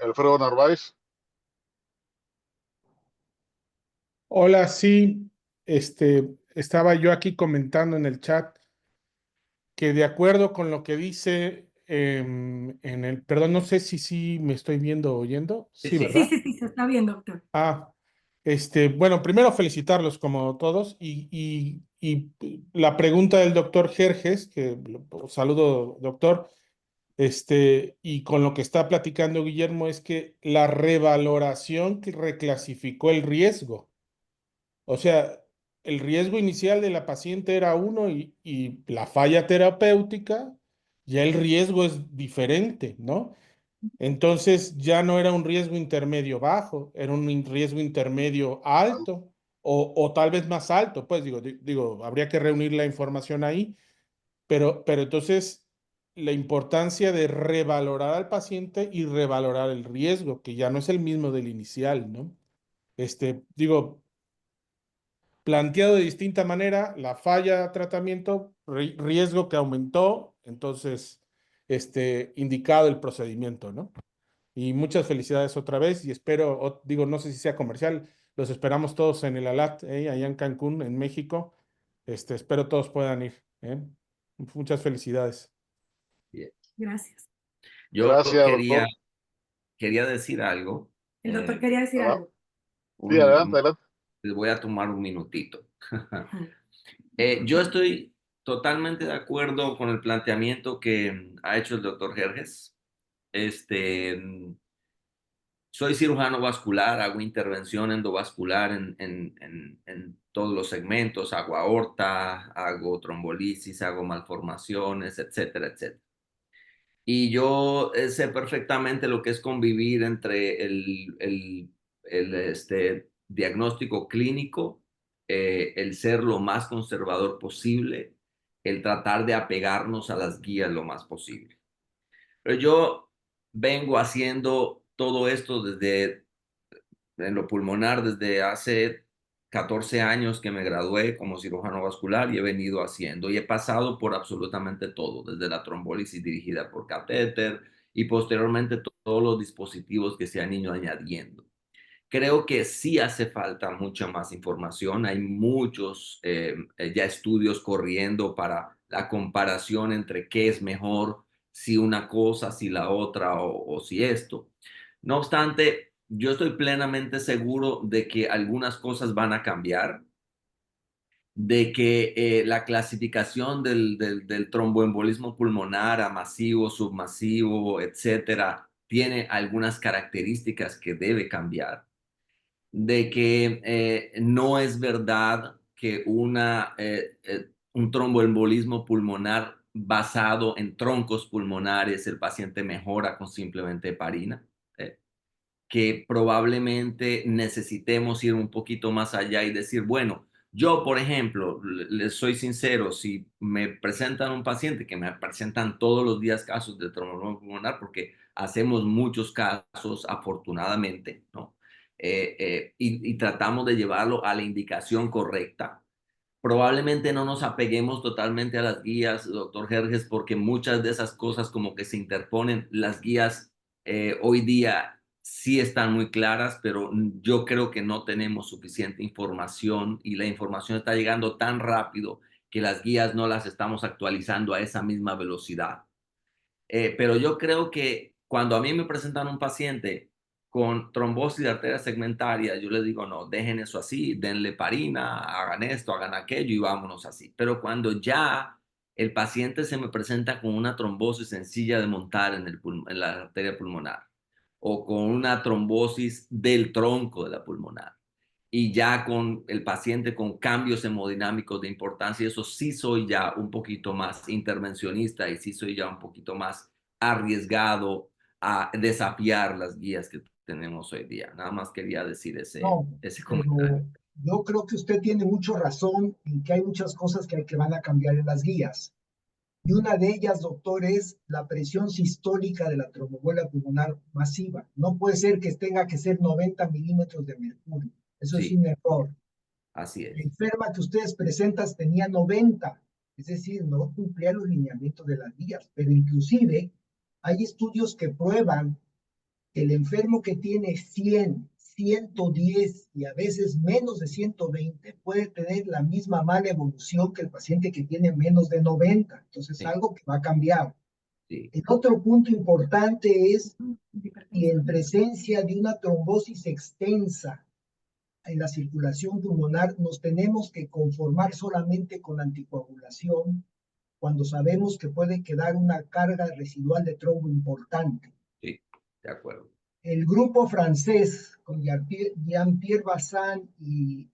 Alfredo Narváez. Hola, sí, estaba yo aquí comentando en el chat que de acuerdo con lo que dice perdón, no sé si sí me estoy viendo o oyendo, Sí, sí, sí. Sí, ¿verdad? sí, sí, se está bien, doctor. Ah, bueno, primero felicitarlos como todos y la pregunta del doctor Jerjes, que saludo, doctor, y con lo que está platicando Guillermo, es que la revaloración que reclasificó el riesgo. O sea, el riesgo inicial de la paciente era uno y la falla terapéutica, ya el riesgo es diferente, ¿no? Entonces ya no era un riesgo intermedio bajo, era un riesgo intermedio alto o tal vez más alto, pues digo, habría que reunir la información ahí, pero entonces la importancia de revalorar al paciente y revalorar el riesgo, que ya no es el mismo del inicial, ¿no? Digo, planteado de distinta manera, la falla de tratamiento, riesgo que aumentó, entonces, indicado el procedimiento, ¿no? Y muchas felicidades otra vez y espero, digo, no sé si sea comercial, los esperamos todos en el ALAT, allá en Cancún, en México. Espero todos puedan ir, ¿eh? Muchas felicidades. Bien. Gracias. Yo Gracias, doctor. quería decir algo. El doctor quería decir Ah, algo. sí, adelante, adelante. Les voy a tomar un minutito. Ajá. Yo estoy totalmente de acuerdo con el planteamiento que ha hecho el doctor Jerjes. Soy cirujano vascular, hago intervención endovascular en todos los segmentos, hago aorta, hago trombolisis, hago malformaciones, etcétera, etcétera. Y yo sé perfectamente lo que es convivir entre el diagnóstico clínico, el ser lo más conservador posible, el tratar de apegarnos a las guías lo más posible. Pero yo vengo haciendo todo esto desde en lo pulmonar desde hace 14 años que me gradué como cirujano vascular y he venido haciendo y he pasado por absolutamente todo, desde la trombólisis dirigida por catéter y posteriormente todos los dispositivos que se han ido añadiendo. Creo que sí hace falta mucha más información. Hay muchos ya estudios corriendo para la comparación entre qué es mejor, si una cosa, si la otra o si esto. No obstante, yo estoy plenamente seguro de que algunas cosas van a cambiar, de que la clasificación del tromboembolismo pulmonar a masivo, submasivo, etcétera, tiene algunas características que debe cambiar, de que no es verdad que un tromboembolismo pulmonar basado en troncos pulmonares el paciente mejora con simplemente heparina, que probablemente necesitemos ir un poquito más allá y decir, bueno, yo, por ejemplo, les soy sincero, si me presentan un paciente, que me presentan todos los días casos de tromboembolismo pulmonar, porque hacemos muchos casos, afortunadamente, ¿no? Y tratamos de llevarlo a la indicación correcta. Probablemente no nos apeguemos totalmente a las guías, doctor Jerjes, porque muchas de esas cosas como que se interponen. Las guías hoy día sí están muy claras, pero yo creo que no tenemos suficiente información y la información está llegando tan rápido que las guías no las estamos actualizando a esa misma velocidad. Pero yo creo que cuando a mí me presentan un paciente con trombosis de arteria segmentaria, yo les digo, no, dejen eso así, denle heparina, hagan esto, hagan aquello y vámonos así. Pero cuando ya el paciente se me presenta con una trombosis sencilla de montar en la arteria pulmonar o con una trombosis del tronco de la pulmonar y ya con el paciente con cambios hemodinámicos de importancia, eso sí soy ya un poquito más intervencionista y sí soy ya un poquito más arriesgado a desafiar las guías que tenemos hoy día. Nada más quería decir No, ese comentario. pero yo creo que usted tiene mucho razón en que hay muchas cosas que van a cambiar en las guías. Y una de ellas, doctor, es la presión sistólica de la tromboembolia pulmonar masiva. No puede ser que tenga que ser 90 milímetros de mercurio. Eso es Sí, un error. así La es. enferma que ustedes presentan tenía 90, es decir, no cumplía los lineamientos de las guías. Pero inclusive hay estudios que prueban que el enfermo que tiene 100, 110 y a veces menos de 120 puede tener la misma mala evolución que el paciente que tiene menos de 90. Entonces, es Sí, algo que va a cambiar. sí, El otro punto importante es si en presencia de una trombosis extensa en la circulación pulmonar, nos tenemos que conformar solamente con anticoagulación cuando sabemos que puede quedar una carga residual de trombo importante. Sí, de acuerdo. El grupo francés con Jean-Pierre Bassin y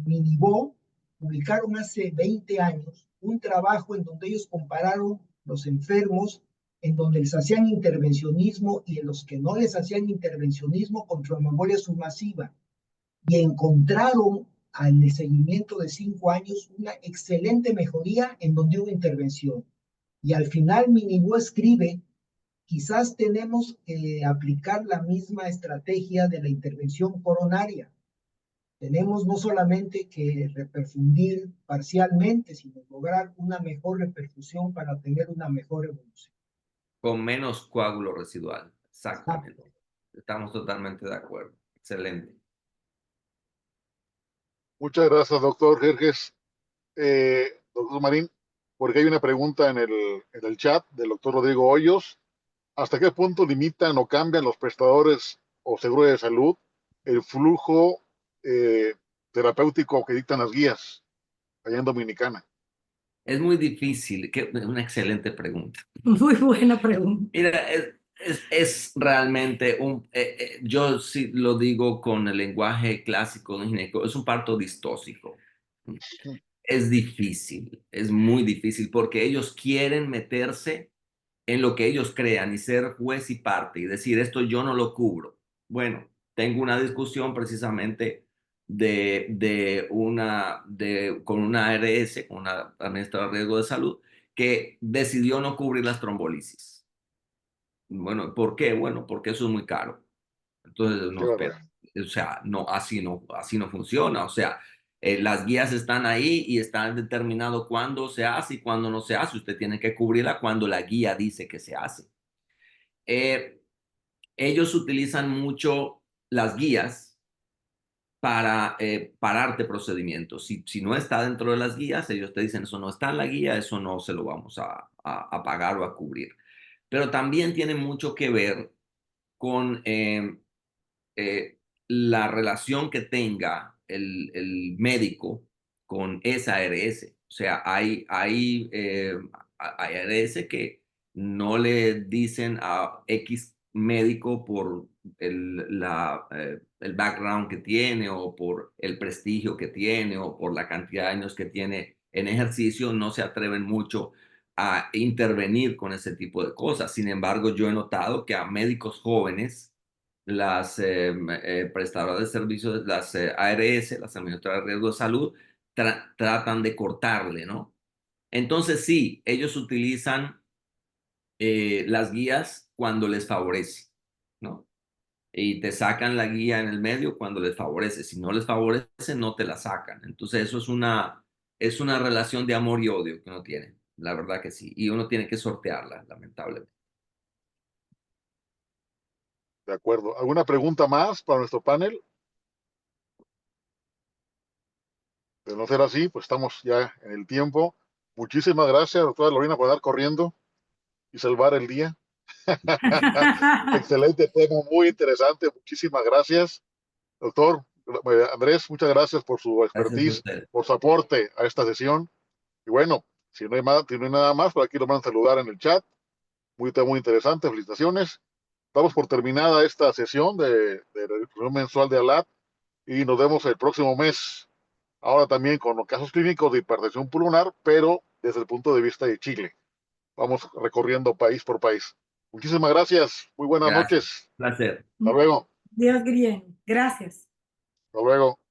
Minibot publicaron hace 20 años un trabajo en donde ellos compararon los enfermos en donde les hacían intervencionismo y en los que no les hacían intervencionismo con tromboembolia submasiva, y encontraron al seguimiento de 5 años una excelente mejoría en donde hubo intervención. Y al final Minibot escribe: quizás tenemos que aplicar la misma estrategia de la intervención coronaria. Tenemos no solamente que reperfundir parcialmente, sino lograr una mejor reperfusión para tener una mejor evolución. Con menos coágulo residual, exactamente. Estamos totalmente de acuerdo. Excelente. Muchas gracias, doctor Jerjes. Doctor Marín, porque hay una pregunta en el chat del doctor Rodrigo Hoyos. ¿Hasta qué punto limitan o cambian los prestadores o seguros de salud el flujo terapéutico que dictan las guías allá en Dominicana? Es muy difícil, una excelente pregunta. Muy buena pregunta. Mira, es realmente yo sí lo digo con el lenguaje clásico de gineco, es un parto distóxico. Es difícil, es muy difícil porque ellos quieren meterse en lo que ellos crean y ser juez y parte y decir esto yo no lo cubro. Bueno, tengo una discusión precisamente con una ARS, con una administradora de riesgo de salud, que decidió no cubrir las trombolisis. Bueno, ¿por qué? Bueno, porque eso es muy caro. Entonces, no, espera. O sea, no, así no funciona. O sea, las guías están ahí y están determinado cuándo se hace y cuándo no se hace. Usted tiene que cubrirla cuando la guía dice que se hace. Ellos utilizan mucho las guías para pararte procedimientos. Si no está dentro de las guías, ellos te dicen eso no está en la guía, eso no se lo vamos a pagar o a cubrir. Pero también tiene mucho que ver con la relación que tenga el médico con esa ARS. O sea, hay ARS que no le dicen a X médico por el background que tiene o por el prestigio que tiene o por la cantidad de años que tiene en ejercicio, no se atreven mucho a intervenir con ese tipo de cosas. Sin embargo, yo he notado que a médicos jóvenes, las prestadoras de servicios, las ARS, las administradoras de riesgo de salud, tratan de cortarle, ¿no? Entonces sí, ellos utilizan las guías cuando les favorece, ¿no? Y te sacan la guía en el medio cuando les favorece. Si no les favorece, no te la sacan. Entonces eso es una relación de amor y odio que uno tiene, la verdad que sí. Y uno tiene que sortearla, lamentablemente. De acuerdo. ¿Alguna pregunta más para nuestro panel? De no ser así, pues estamos ya en el tiempo. Muchísimas gracias, doctora Lorena, por dar corriendo y salvar el día. Excelente tema, muy interesante. Muchísimas gracias, doctor. Andrés, muchas gracias por su Gracias a expertise, ustedes. por su aporte a esta sesión. Y bueno, si no hay nada más, por aquí lo van a saludar en el chat. Muy interesante, felicitaciones. Damos por terminada esta sesión de reunión mensual de ALAT y nos vemos el próximo mes. Ahora también con los casos clínicos de hipertensión pulmonar, pero desde el punto de vista de Chile. Vamos recorriendo país por país. Muchísimas gracias. Muy buenas Gracias. noches. Placer. Hasta luego. Dios bien. Gracias. Hasta luego.